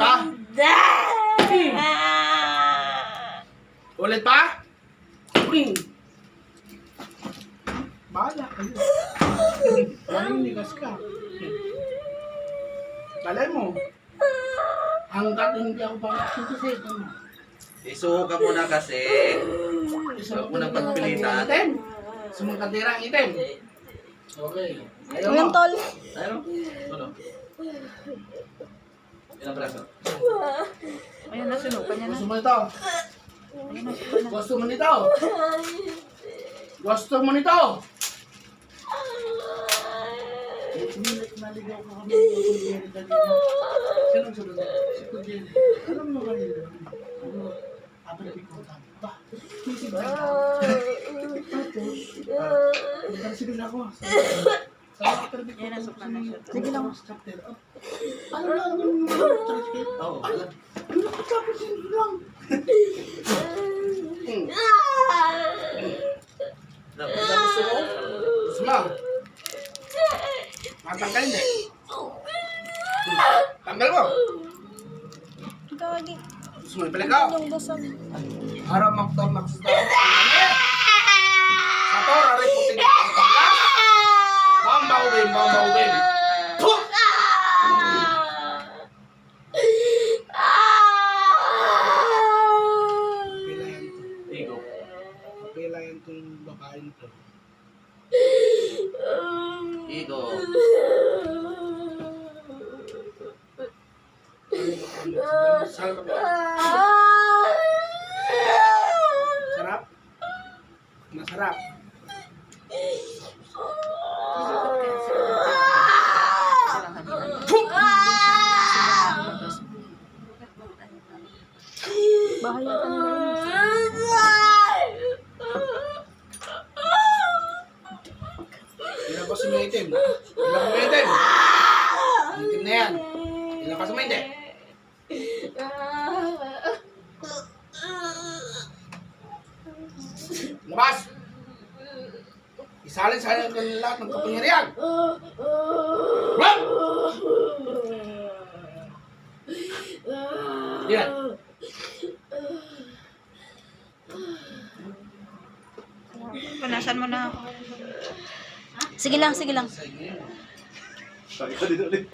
pa? Ulit pa? Bahala kayo. Maninigas ka. Kalay mo. Hanggat hindi ako pakakasisito mo. Isuka mo na kasi. Huwag mo nang pagpilitan. Item. Sumangkatira ang item. Okay. Ayaw Ayun, mo. tol. Ano? Ano? Ilang braso? Ayun na, sinupan niya na. Gusto mo nito? Ayun na, sinupan na. Gusto mo nito? Gusto mo nito? Naligaw ko kami. Sino sunod? Si Kudin. Alam mo kanina. Apalapit ko ka. Ba? Sige na ako. Yan, nasupan na siya. Sige lang. Ano lang naman yung Oo, alam. ano tapos yun lang? Gusto mo? Gusto mo? Matanggal hindi. Tanggal mo. Gagi. Gusto mo ibalik ako. Yung dasal. Para magtamak sa tao. Sato, rari puti na ang tanggal. Bambawin, bambawin. Puh! Pilayan to. Igo. Pilayan tong babae nito. Igo. Sarap. Sarap? Masarap. Bahay yata nila yun. Ilabas mo yung itim. Ilabas mo yung itim. Itim na yan. Ilabas mo hindi. Labas! Isalin sa lahat ng kapangyarihan. Wag! Yan. Punasan mo na. Sige lang, sige lang. Sabi ko din ulit.